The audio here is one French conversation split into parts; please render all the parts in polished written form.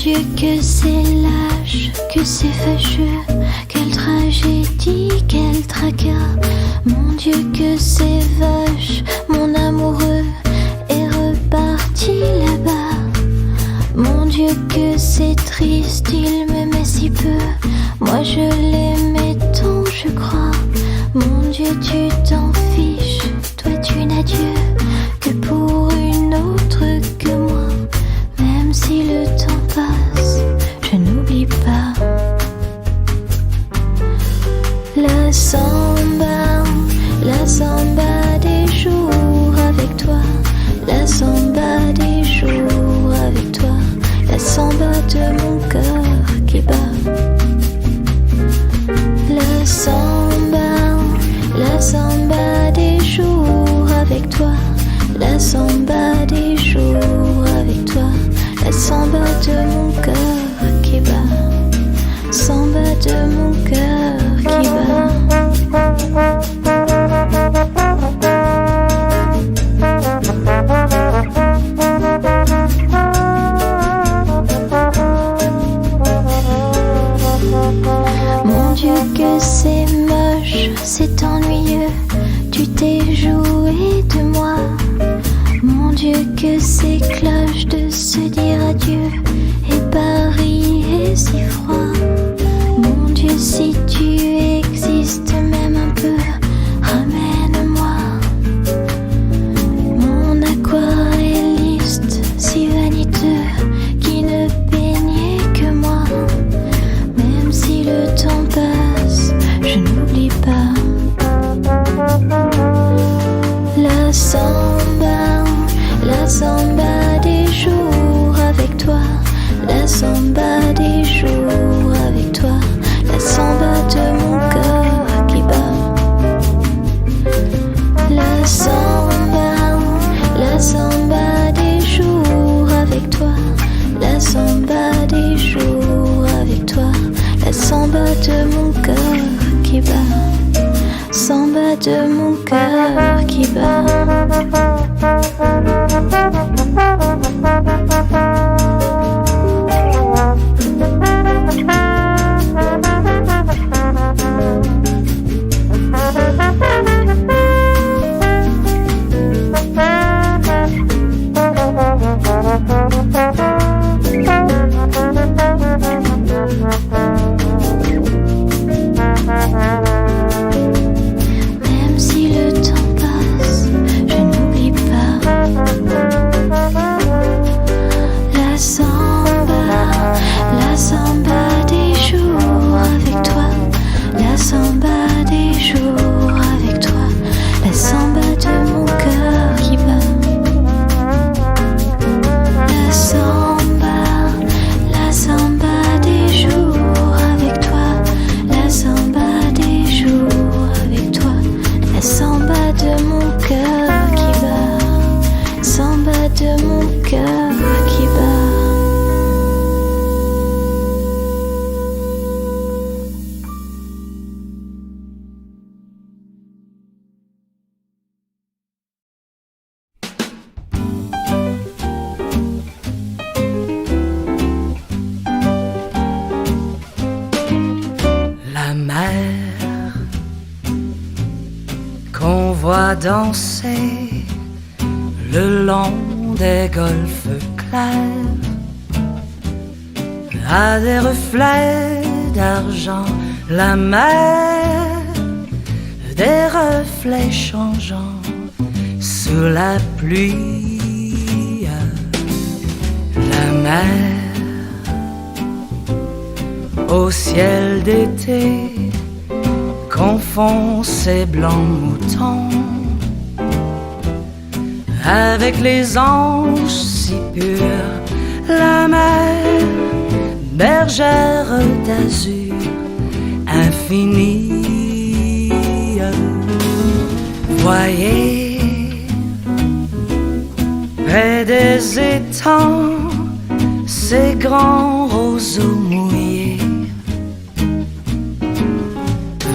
Dieu, que c'est lâche, que c'est fâcheux, quelle tragédie, quel tracas. Mon Dieu, que c'est vache, mon amoureux est reparti là-bas. Mon Dieu, que c'est triste, il m'aimait si peu, moi je l'aimais tant, je crois. Mon Dieu, tu t'en fiches, toi tu n'as Dieu que pour une autre que moi. Même si le temps passe, je n'oublie pas. La samba des jours avec toi. La samba des jours avec toi. La samba de mon cœur qui bat. La samba des jours avec toi. La samba des jours avec toi. La samba de mon cœur qui bat. Samba de mon cœur qui bat. Mon Dieu, que c'est moche, c'est ennuyeux, tu t'es joué de moi. Mon Dieu, que c'est cloche de se dire adieu, et Paris est si froid. Mon Dieu, si tu existes même un peu, ramène-moi. Mon aquarelliste si vaniteux, qui ne peignait que moi. Même si le temps passe, je n'oublie pas. La samba des jours avec toi. La samba des jours avec toi. La samba de mon cœur qui bat. La samba des jours avec toi. La samba des jours avec toi. La samba de mon cœur qui bat. Samba de mon cœur qui bat. Même si le temps passe, je n'oublie pas. La samba des jours avec toi. La samba des jours avec toi. La samba de mon cœur qui bat. La samba des jours avec toi. La samba des jours avec toi. La samba de mon cœur qui bat. Samba de mon cœur qui bat. La mer qu'on voit danser le long des golfes clairs a des reflets d'argent. La mer, des reflets changeants sous la pluie. La mer au ciel d'été confond ses blancs moutons avec les anges si purs. La mer, bergère d'azur infinie. Voyez, près des étangs, ces grands roseaux mouillés.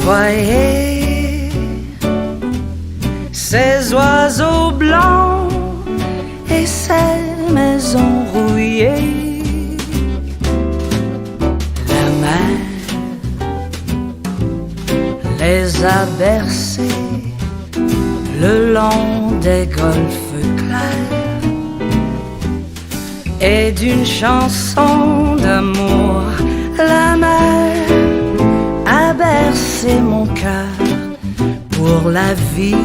Voyez, ces oiseaux blancs et ces maisons rouillées. bercé le long des golfes clairs et d'une chanson d'amour. La mer a bercé mon cœur pour la vie.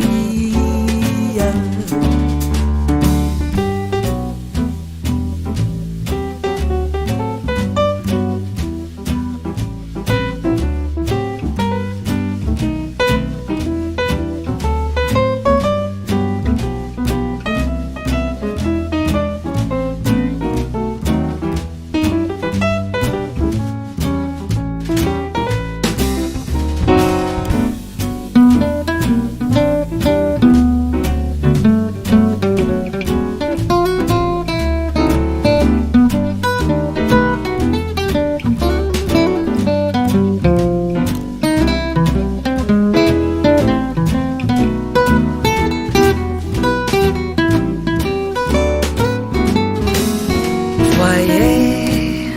Voyez,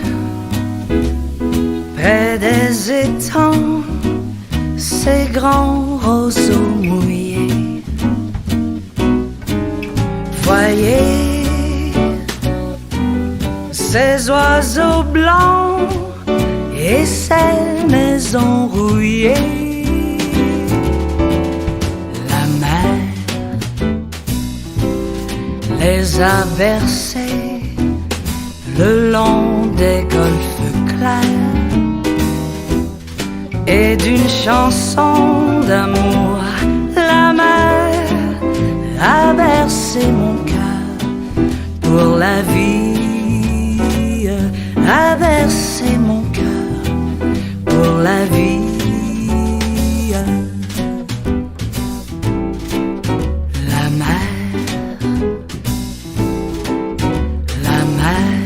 près des étangs, ces grands roseaux mouillés. Voyez, ces oiseaux blancs et ces maisons rouillées. La mer les a bercés le long des golfes clairs et d'une chanson d'amour. La mer a bercé mon cœur pour la vie, a bercé mon cœur pour la vie. La mer, la mer,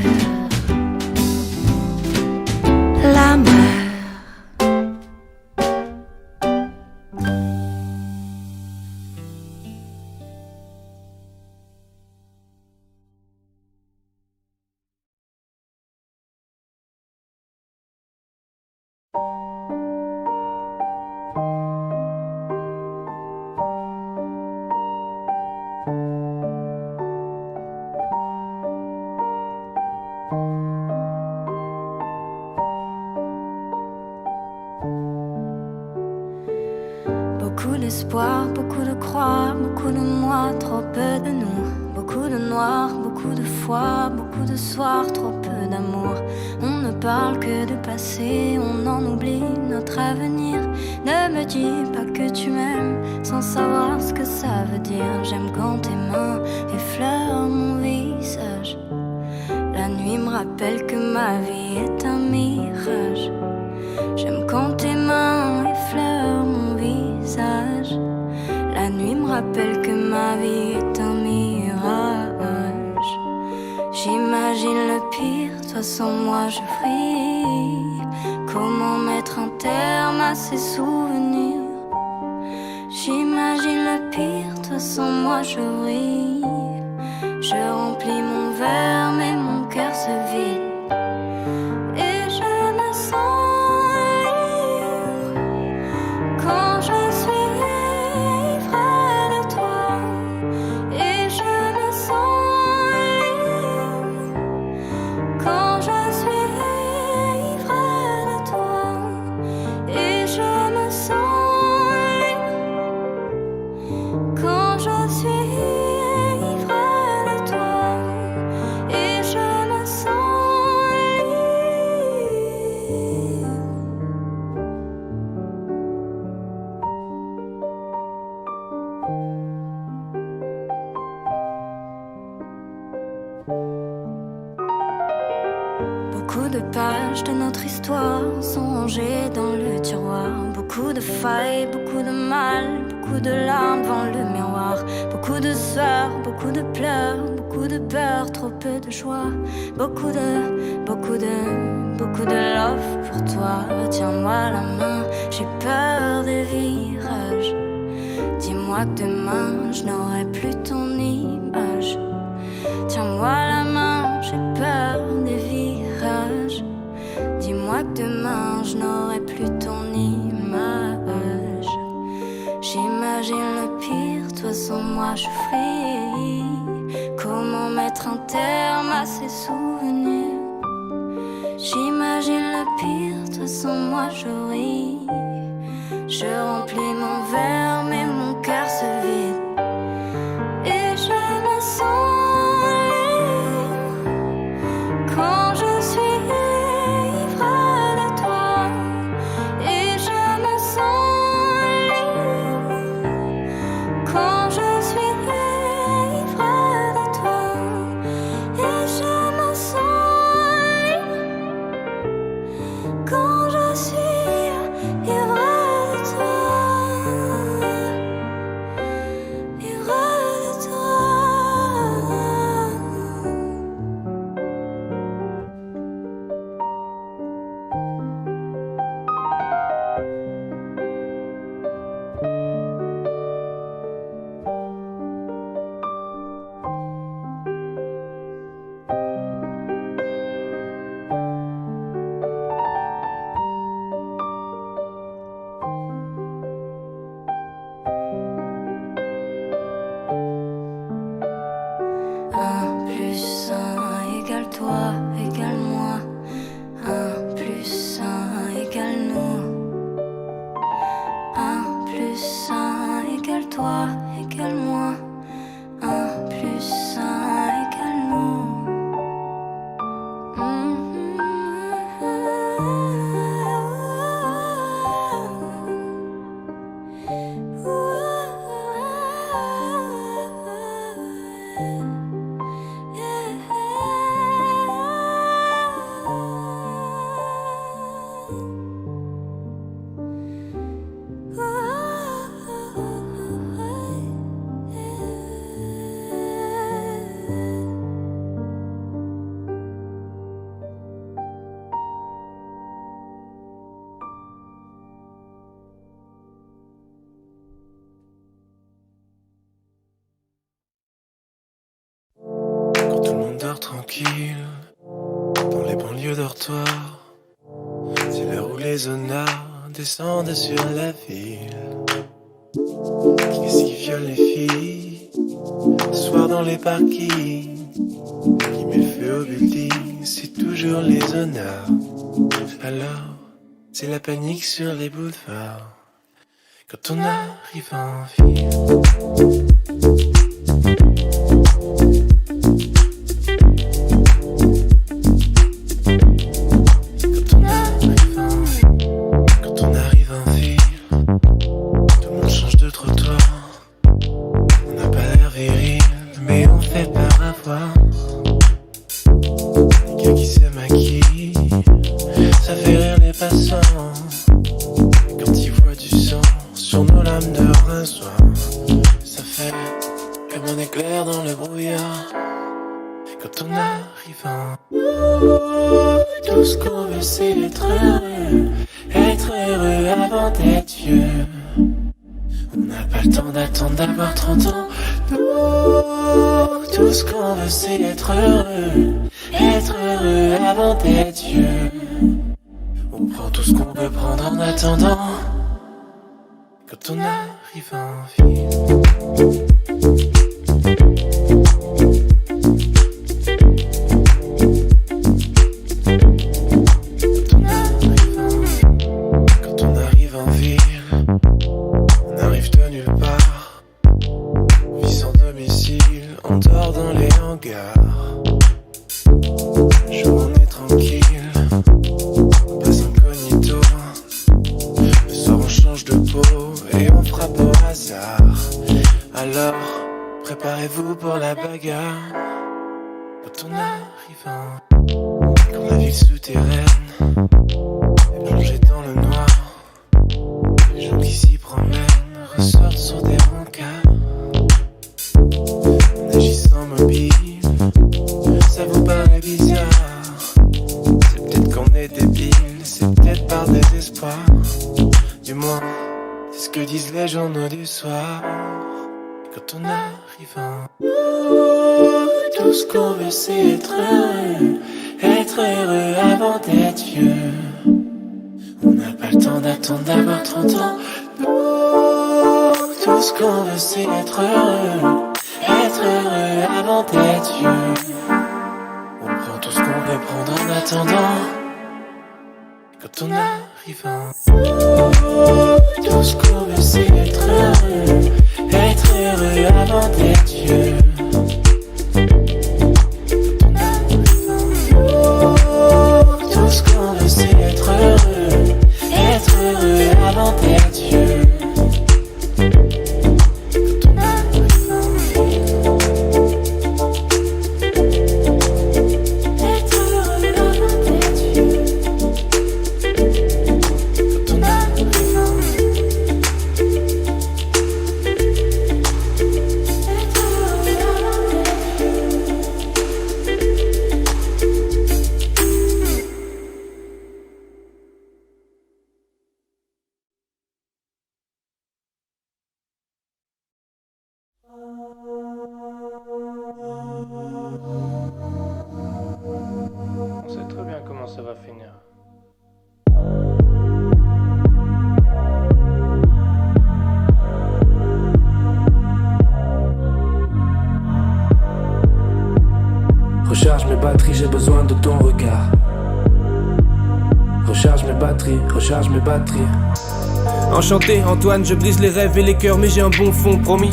la mer. Beaucoup d'espoir, beaucoup de croix, beaucoup de moi, trop peu de nous. Beaucoup de noir, beaucoup de foi, beaucoup de soirs, trop peu d'amour. On ne parle que de passé, on en oublie notre avenir. Ne me dis pas que tu m'aimes sans savoir ce que ça veut dire. J'aime quand tes mains effleurent mon visage. La nuit me rappelle que ma vie est un mirage. J'aime quand tes mains effleurent mon visage. La nuit me rappelle que ma vie est un mirage. J'imagine le pire, toi sans moi je vrille. Comment mettre un terme à ces souvenirs? J'imagine le pire, toi sans moi je vrille. Je remplis mon verre mais mon cœur se vide. Et je me sens libre quand je suis près de toi. Et je me sens libre quand je suis près de toi. Et je me sens libre quand je suis près de toi. Et je me sens libre. Beaucoup de pages de notre histoire sont rangées dans le tiroir. Beaucoup de failles, beaucoup de mal, beaucoup de larmes devant le miroir. Beaucoup de sueur, beaucoup de pleurs, beaucoup de peur, trop peu de joie. Beaucoup de love pour toi. Tiens-moi la main, j'ai peur des virages. Dis-moi que demain je n'aurai plus ton image. Tiens-moi la main, j'ai peur des virages. Dis-moi que demain je n'aurai plus ton image. sans moi je fris. Comment mettre un terme à ces souvenirs? J'imagine le pire, toi sans moi je ris. Je remplis mon verre mais mon cœur se vide. Et je me sens libre quand je suis ivre de toi. Et je me sens libre quand je suis ivre de toi. Et je me sens libre quand je suis ivre de toi. Tranquille, dans les banlieues dortoirs, c'est l'heure où les honnards descendent sur la ville. Qui viole les filles, ce soir dans les parkings, qui met le feu au building, c'est toujours les honnards. Alors, c'est la panique sur les boulevards, quand on arrive en ville. D'avoir 30 ans, nous, tout ce qu'on veut c'est être heureux avant d'être vieux. On prend tout ce qu'on peut prendre en attendant, quand on arrive en ville. Préparez-vous pour la bagarre. Quand on arrive quand la ville souterraine est plongée dans le noir, les gens qui s'y promènent ressortent sur des rencarts. En agissant mobile, ça vous paraît bizarre. C'est peut-être qu'on est débile, c'est peut-être par désespoir. Du moins, c'est ce que disent les journaux du soir. Quand on arrive tout ce qu'on veut c'est être heureux avant d'être vieux. On n'a pas le temps d'attendre d'avoir 30 ans. Tout ce qu'on veut c'est être heureux avant d'être vieux. On prend tout ce qu'on peut prendre en attendant, quand on arrive en tout ce qu'on veut c'est être heureux avant d'être vieux. Tout ce qu'on veut c'est être heureux avant d'être vieux. On sait très bien comment ça va finir. Recharge mes batteries, j'ai besoin de ton regard. Recharge mes batteries, recharge mes batteries. Enchanté Antoine, je brise les rêves et les cœurs, mais j'ai un bon fond, promis.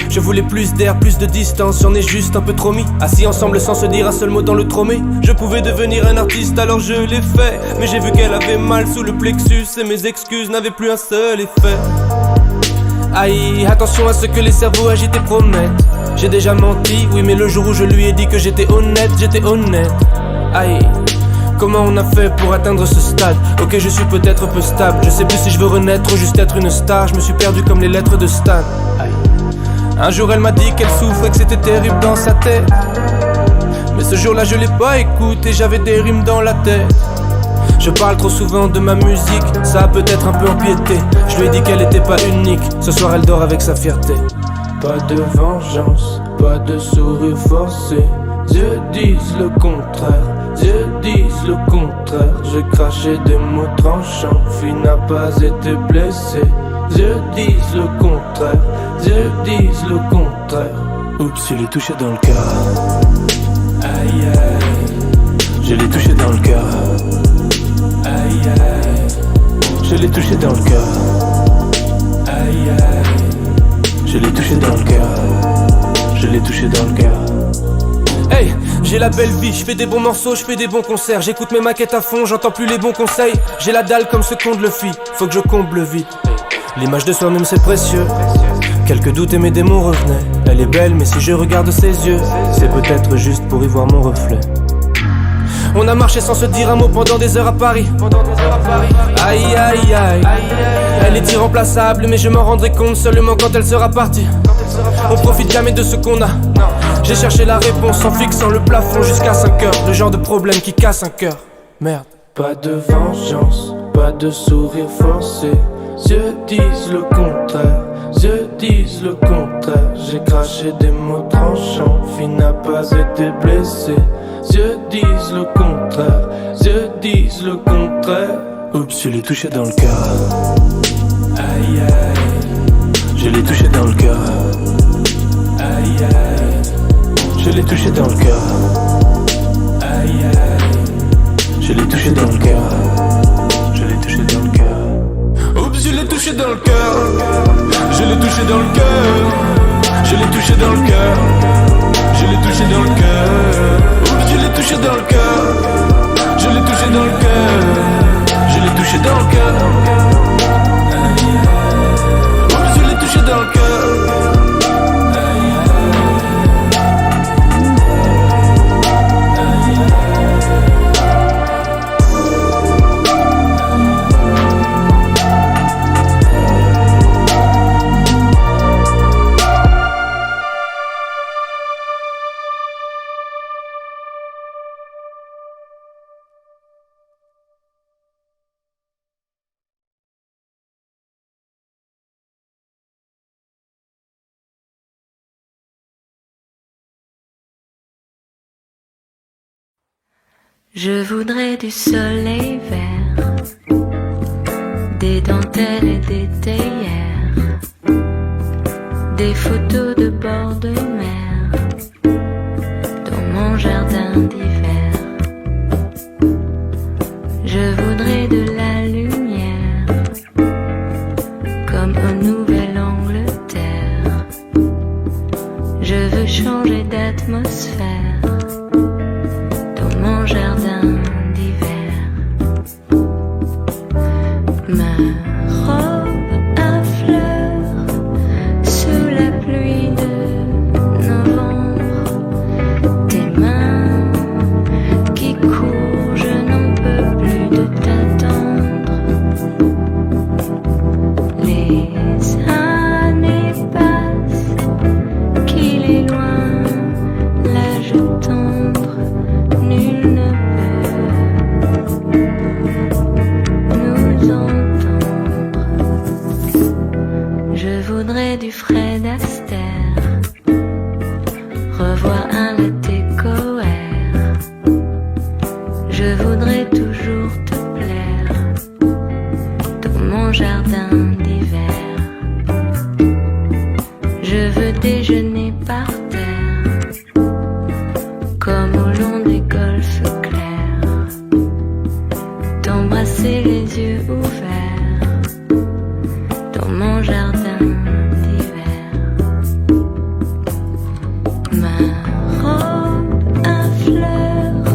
Je voulais plus d'air, plus de distance, j'en ai juste un peu trop mis. Assis ensemble sans se dire un seul mot dans le tromé. Je pouvais devenir un artiste alors je l'ai fait, mais j'ai vu qu'elle avait mal sous le plexus et mes excuses n'avaient plus un seul effet. Aïe, attention à ce que les cerveaux agités promettent. J'ai déjà menti, oui mais le jour où je lui ai dit que j'étais honnête, j'étais honnête. Aïe, comment on a fait pour atteindre ce stade? Ok, je suis peut-être peu stable, je sais plus si je veux renaître ou juste être une star. Je me suis perdu comme les lettres de Stan. Aïe. Un jour elle m'a dit qu'elle souffrait, que c'était terrible dans sa tête. Mais ce jour-là je l'ai pas écouté, j'avais des rimes dans la tête. Je parle trop souvent de ma musique, ça a peut-être un peu empiété. Je lui ai dit qu'elle était pas unique, ce soir elle dort avec sa fierté. Pas de vengeance, pas de sourire forcé. Dieu disent le contraire, Dieu disent le contraire. J'ai craché des mots tranchants, fille n'a pas été blessée. Dieu disent le contraire, Dieu disent le contraire. Oups, je l'ai touché dans le cœur. Aïe aïe, je l'ai touché dans le cœur. Aïe aïe, je l'ai touché dans le cœur. Aïe aïe, je l'ai touché dans le cœur. Je l'ai touché dans le cœur. Hey, j'ai la belle vie, je fais des bons morceaux, je fais des bons concerts. J'écoute mes maquettes à fond, j'entends plus les bons conseils. J'ai la dalle comme ce qu'on le fit, faut que je comble vite. L'image de soi-même c'est précieux. Quelques doutes et mes démons revenaient. Elle est belle mais si je regarde ses yeux, c'est peut-être juste pour y voir mon reflet. On a marché sans se dire un mot pendant des heures à Paris. Aïe aïe aïe, elle est irremplaçable mais je m'en rendrai compte seulement quand elle sera partie. On profite jamais de ce qu'on a. J'ai cherché la réponse en fixant le plafond jusqu'à 5 heures. Le genre de problème qui casse un cœur. Merde. Pas de vengeance, pas de sourire forcé. Dieu disent le contraire, Dieu disent le contraire. J'ai craché des mots tranchants, fille n'a pas été blessée. Dieu disent le contraire, Dieu disent le contraire. Oups, je l'ai touché dans le cœur. Aïe aïe, je l'ai touché dans le cœur. Aïe aïe, je l'ai touché dans le cœur. Aïe aïe, je l'ai touché dans le cœur. Je l'ai touché dans le cœur. Oups, je l'ai touché dans le cœur. Je l'ai touché dans le cœur. Je l'ai touché dans le cœur. Je l'ai touché dans le cœur. Oups, je l'ai touché dans le cœur. Je l'ai touché dans le cœur. Je l'ai touché dans le cœur. Oups, je l'ai touché dans le cœur. Je voudrais du soleil vert, des dentelles et des théières, photos de bord de mer dans mon jardin d'hiver. Je voudrais de la lumière comme au Nouvelle-Angleterre. Je veux changer d'atmosphère dans mon jardin d'hiver. Ma robe à fleurs sous la pluie de novembre. Tes mains qui courent, je n'en peux plus de t'attendre. Les années passent, qu'il est loin l'âge tendre. Nul ne peut nous entendre. Je voudrais du Fred Astaire, revoir un latte coère. Je voudrais toujours te plaire dans mon jardin d'hiver. Je veux déjeuner par terre comme au long des golfes clairs, t'embrasser les yeux ouverts dans mon jardin d'hiver. Ma robe à fleurs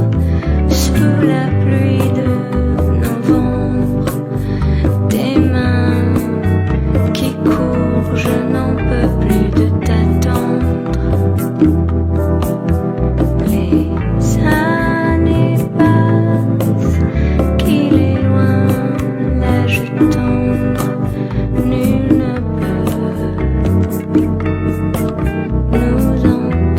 sous la pluie de novembre. Tes mains qui courent, je n'en peux plus de t'attendre. Les années passent, qu'il est loin l'âge tendre. Nul ne peut nous entendre.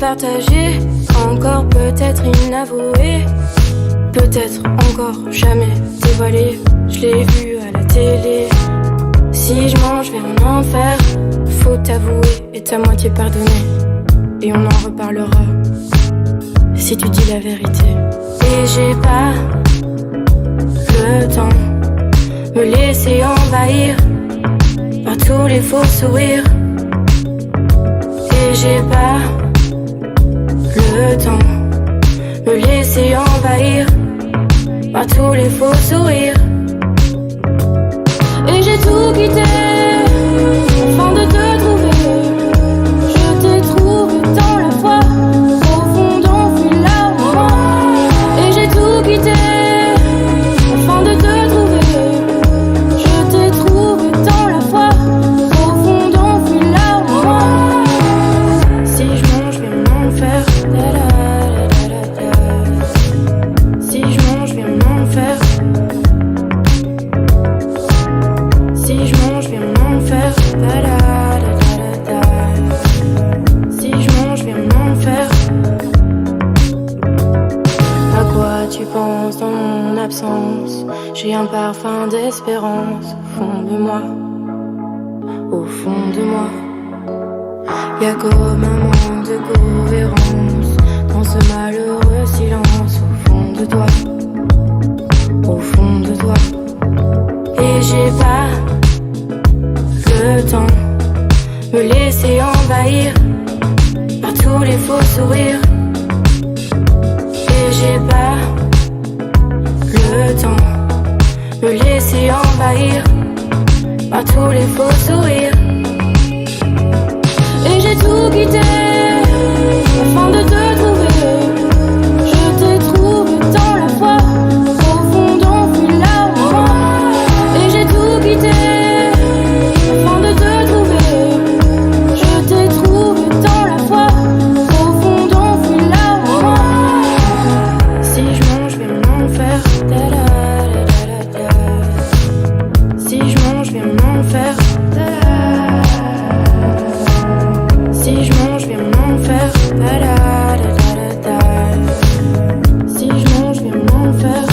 partagé, encore peut-être inavoué, peut-être encore jamais dévoilé. Je l'ai vu à la télé. Si je mange vers un enfer, faut t'avouer et ta moitié pardonner. Et on en reparlera si tu dis la vérité. Et j'ai pas le temps me laisser envahir par tous les faux sourires. Et j'ai pas le temps me laisser envahir par tous les faux sourires. Et j'ai tout quitté afin de te trouver. Je t'ai trouvé tant la fois, au fond d'enfui là au moi. Et j'ai tout quitté afin de te trouver. Je t'ai trouvé tant la fois, au fond d'enfui là au moi. Si je mange, viens m'en faire. Si je mange, viens m'en faire. Si je mange, viens m'en faire. Si je mange, viens m'en faire. À quoi tu penses dans mon absence? J'ai un parfum d'espérance au fond de moi. Au fond de moi. Y'a comme un manque de cohérence dans ce malheureux silence au fond de toi. Au fond de toi. Et j'ai pas le temps me laisser envahir par tous les faux sourires. Et j'ai pas le temps me laisser envahir par tous les faux sourires. Et j'ai tout quitté afin de te trouver. Je t'ai trouvé tant la fois, au fond d'enfui là au moi. Et j'ai tout quitté afin de te trouver. Je t'ai trouvé tant la fois, au fond d'enfui là au moi. Si je mange, viens m'en faire. Si je mange, viens m'en faire. Si je mange, viens m'en faire. Si je mange, viens m'en faire.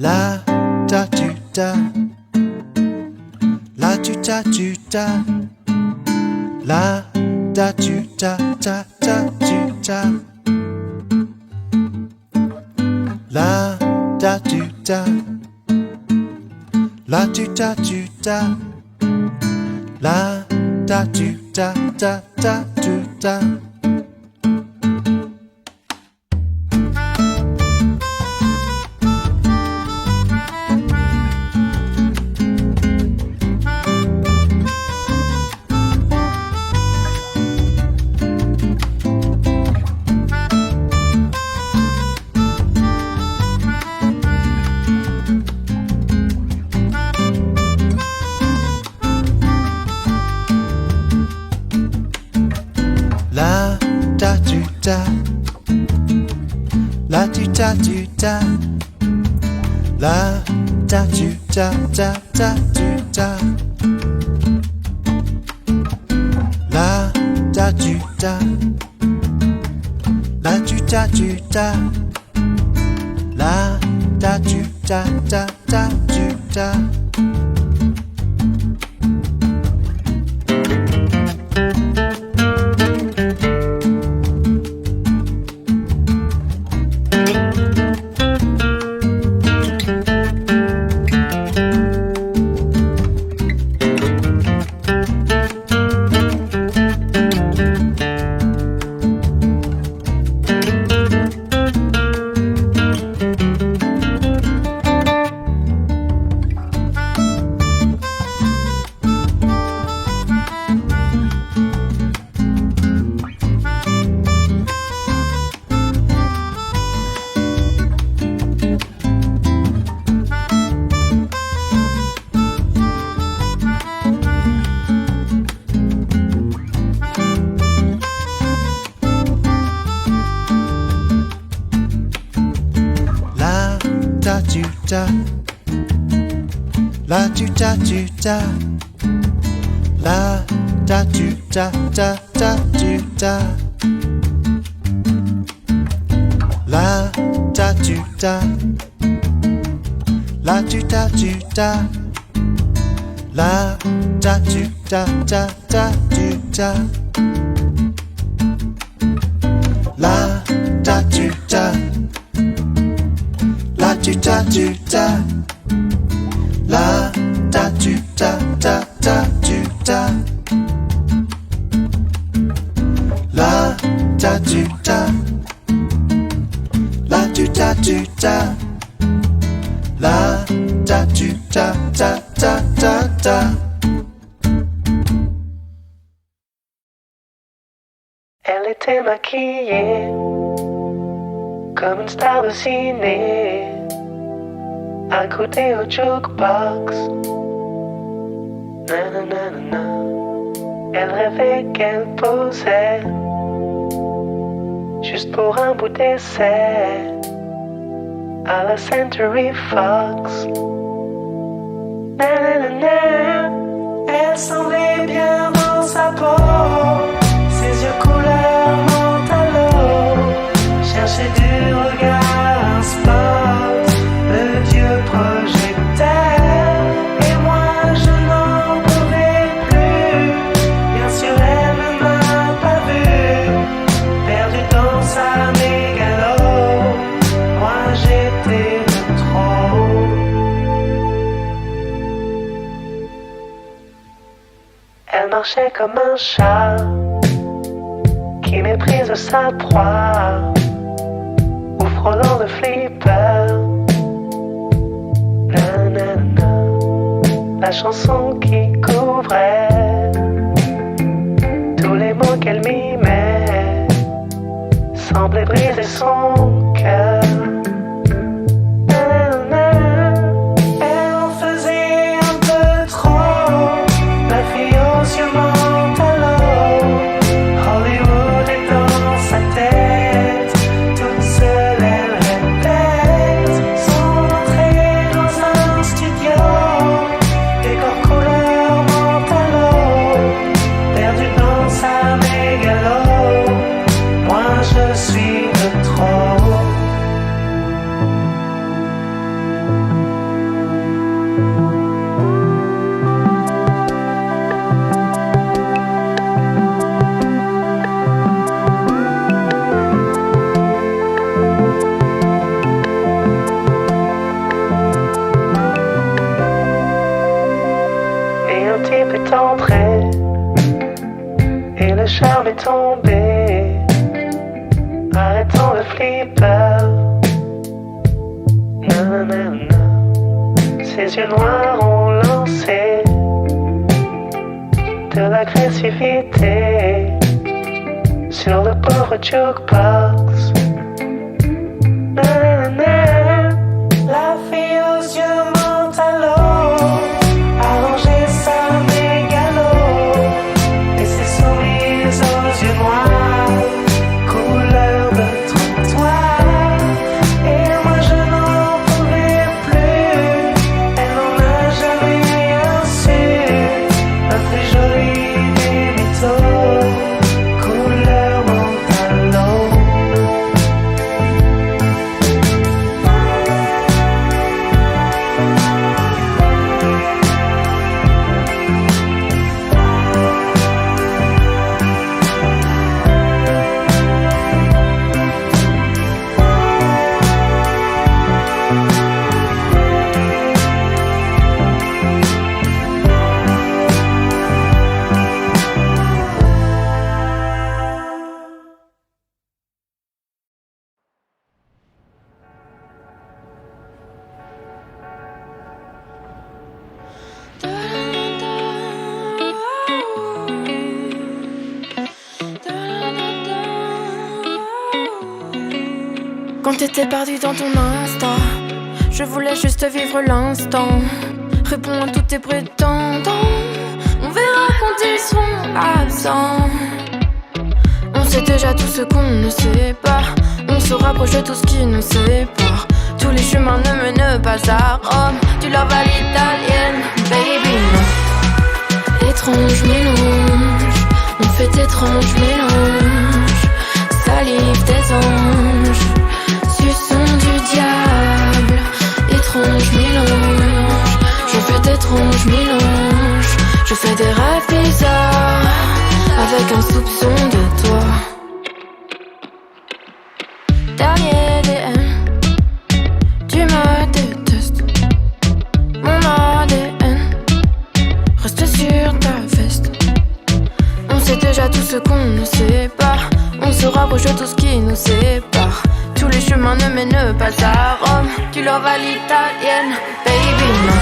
La da tu da, la tu da tu da, la da tu da da da tu da, la da tu da, la tu da tu da, la da tu da da da tu da. La tu da tu da, la da tu da da da tu da, la da tu da, la tu da tu da, la da tu da da da tu da. tu ta. La da tu ta ta ta tu ta. La da tu ta. La tu ta tu ta. La da tu ta ta ta tu ta. La da tu ta. La tu ta tu ta. La da tu ta ta ta tu ta. La da tu ta. La tu ta tu ta. La da tu ta ta ta ta ta. Elle était maquillée comme une star de ciné, accroupie au jukebox. Nanana. Elle rêvait qu'elle posait juste pour un bout d'essai à la Century Fox. Nanana. Elle semblait bien dans sa peau, ses yeux couleur mentalo cherchaient du regard un spot, le vieux projecteur. Et moi je n'en pouvais plus. Bien sûr elle ne m'a pas vu, perdu dans sa mégalo. Moi j'étais de trop. Elle marchait comme un chat qui méprise sa proie, ou frôlant de flipper. Nanana. La chanson qui couvrait tous les mots qu'elle mimait semblait briser son cœur. Nanana. Elle en faisait un peu trop, la fille aux yeux mentalo. Hollywood est dans sa tête, toute seule elle répète son entrée dans un studio, décor couleur mentalo, perdu dans sa mégalo. Moi je suis de trop. Et un type est entré, et le charme est tombé, arrêtons le flipper. Nanana. Ses yeux noirs ont lancé de l'agressivité sur le pauvre jukebox. Nanana. La fille aux yeux mentalo allongeait sa mégalo, et ses sourires aux yeux noirs couleur de trottoir. Et moi je n'en pouvais plus, elle n'en a jamais rien su. La plus jolie des mythos, couleur mentalo. Quand t'étais perdu dans ton instant, je voulais juste vivre l'instant. Réponds à tous tes prétendants, on verra quand ils seront absents. On sait déjà tout ce qu'on ne sait pas, on se rapproche de tout ce qui nous sépare. Tous les chemins ne mènent pas à Rome, tu love à l'italienne, baby. Étrange mélange, on fait étrange mélange. Salive des anges, suçon du diable. Étrange mélange, je fais d'étranges mélanges. Je fais des rêves bizarres, avec un soupçon de toi. Dernier DM, tu me détestes. Mon ADN reste sur ta veste. On sait déjà tout ce qu'on ne sait pas. On se rapproche de tout ce qui nous sépare. Tous les chemins ne mènent pas à Rome. Tu leur vas l'italienne, baby non.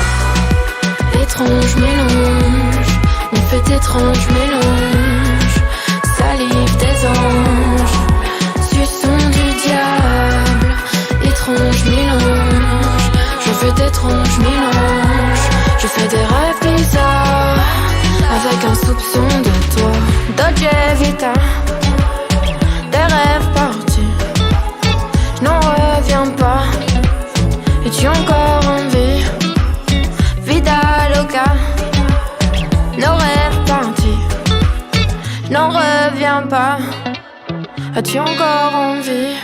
Étrange mélange, on fait étrange mélange. Salive des anges, suçon du diable. Étrange mélange, je fais d'étranges mélanges. Je fais des rêves bizarres, avec un soupçon de toi. Dolce Vita, des rêves partis, je n'en reviens pas. Es-tu encore en vie? Vida loca, nos rêves partis, je n'en reviens pas. As-tu encore envie?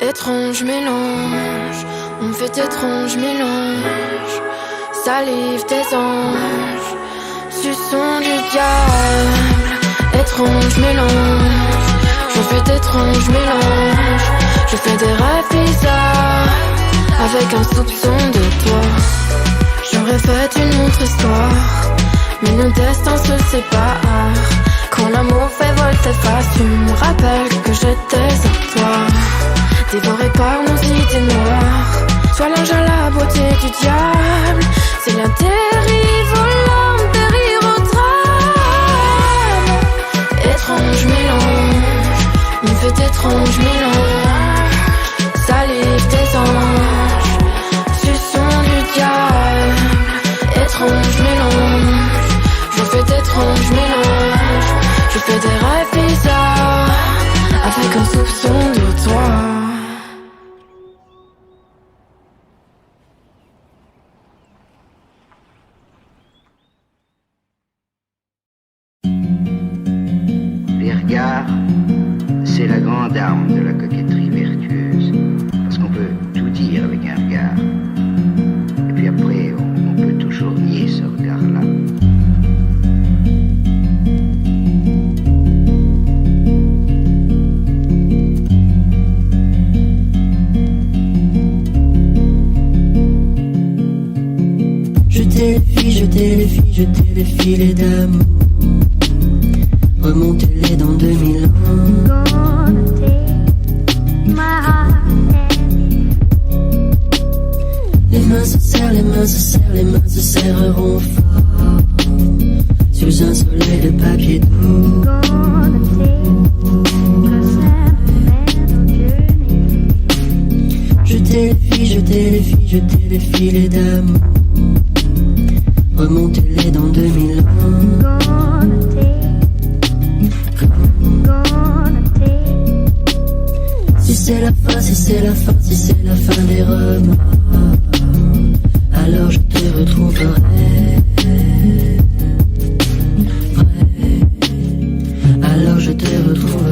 Étrange mélange, on fait étrange mélange. Salive des anges, suçon du diable. Étrange mélange, je fais d'étranges mélanges. Je fais des rêves bizarres, avec un soupçon de toi. J'aurais fait une autre histoire, mais nos destins se séparent. Quand l'amour fait volte-face, tu me rappelles que j'étais à toi. Dévoré par nos idées noires, sois l'ange à la beauté du diable. C'est l'intérieur volant, périr au drame. Étrange mélange, on fait étrange mélange. Salive des anges, suçon du diable. Étrange mélange, je fais d'étranges mélanges. Je fais des rêves bizarres, avec un soupçon de toi. Les regards, c'est la grande arme de la coquetterie vertueuse. Parce qu'on peut tout dire avec un regard. Et puis après, on peut toujours nier ce regard-là. Jetez les filets d'amour, remontez-les dans 2000 ans. Les mains se serrent, les mains se serrent, les mains se serreront fort sous un soleil de papier d'eau. Jetez les filets d'amour, remontez-les dans 2000 ans. Si c'est la fin, si c'est la fin, si c'est la fin des remords, alors je te retrouverai. Alors je te retrouverai.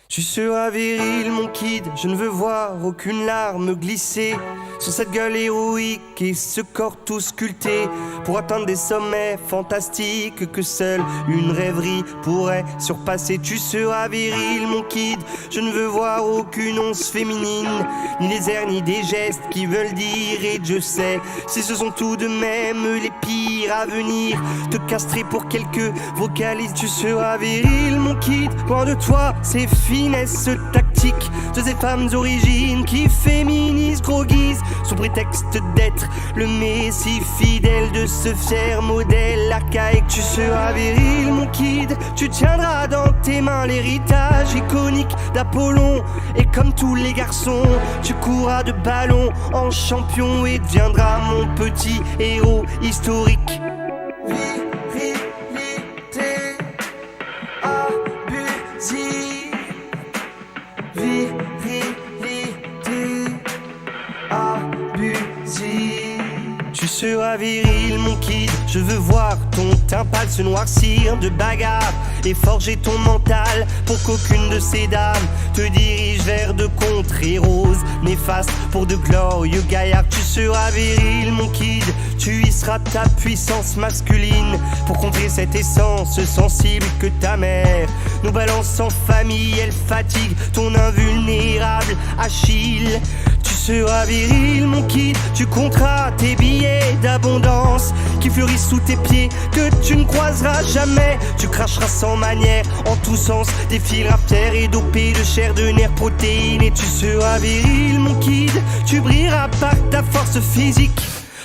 Tu seras viril mon kid, je ne veux voir aucune larme glisser sur cette gueule héroïque et ce corps tout sculpté pour atteindre des sommets fantastiques que seule une rêverie pourrait surpasser. Tu seras viril mon kid, je ne veux voir aucune once féminine, ni les airs ni des gestes qui veulent dire et je sais si ce sont tout de même les pires à venir te castrer pour quelques vocalises. Tu seras viril mon kid, loin de toi ces finesses tactiques de ces femmes origines qui féminisent, groguisent sous prétexte d'être le messie fidèle de ce fier modèle archaïque. Tu seras viril mon kid, tu tiendras dans tes mains l'héritage iconique d'Apollon et comme tous les garçons tu courras de ballon en champion et deviendras mon petit héros historique. Virilité abusive, virilité abusive. Tu seras viril mon kid, je veux voir ton teint pâle se noircir de bagarre et forger ton mental pour qu'aucune de ces dames te dirige vers de contrées roses néfastes pour de glorieux gaillards. Tu seras viril mon kid, tu y seras ta puissance masculine pour contrer cette essence sensible que ta mère nous balance en famille. Elle fatigue ton invulnérable Achille. Tu seras viril mon kid, tu compteras tes billets d'abondance qui fleurissent sous tes pieds que tu ne croiseras jamais. Tu cracheras sans manière en tous sens des fils terre et dopés de chair, de nerfs, protéines. Et tu seras viril mon kid, tu brilleras par ta force physique,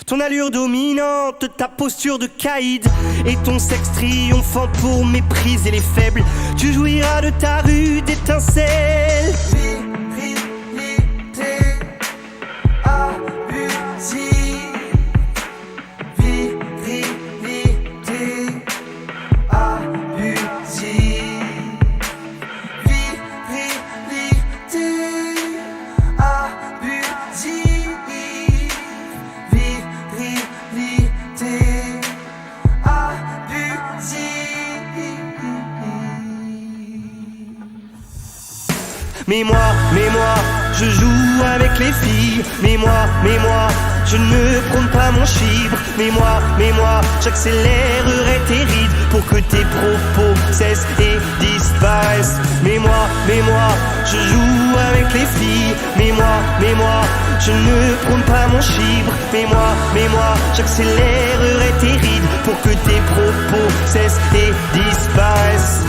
ton allure dominante, ta posture de caïd et ton sexe triomphant pour mépriser les faibles. Tu jouiras de ta rude étincelle. Virilité abusive, virilité abusive, virilité abusive, virilité abusive. Mais moi, je joue avec les filles. Mais moi, je ne prône pas mon chibre. Mais moi, j'accélérerai tes rides pour que tes propos cessent et disparaissent. Mais moi, je joue avec les filles. Mais moi, je ne prône pas mon chibre. Mais moi, j'accélérerai tes rides pour que tes propos cessent et disparaissent.